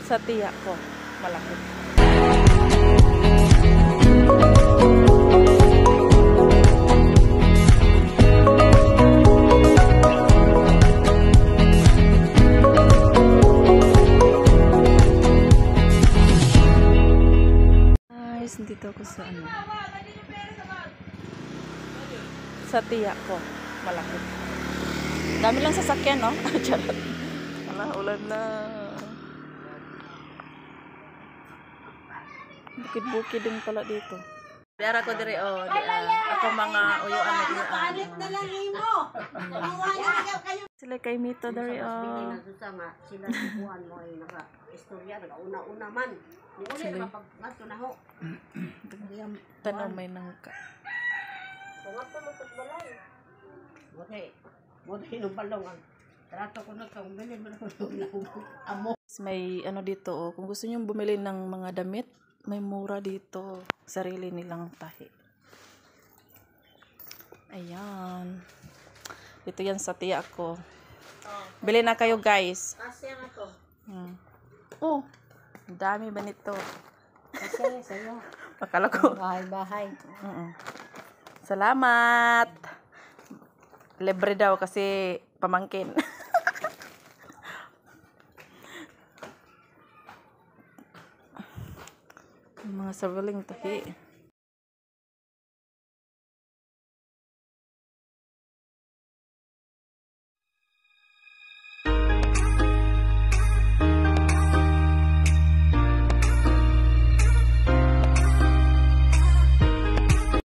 Sa tiya ko, malaki. Guys, dito ako sa ano. Sa tiya ko, malaki. Dami lang sasakyan, no? Charot. Wala, ulan na. Bukid-bukid din pala dito. Diara ko dire oh, ako mga uyuan na diyan. Palit na lang imo. Sila kay Mito dire oh. Sila buwan mo ay naka-istorya nag-una-una man. Ni uli kapag ngadto na ho. Tanaw may nangka. Kungato mo pud balay. Bote no balong. Trato ko na kung bilhin mo na amo. May ano dito oh, kung gusto niyo bumili ng mga damit, may mura dito, sarili nilang tahi. Ayan. Dito yan sa tiya ko. Bili na kayo guys. Kasi nga to. Oh, ang dami ba nito? Kasi sa'yo. Akala ko. Bahay-bahay. Salamat. Libre daw kasi pamangkin. Mga sariling tahi.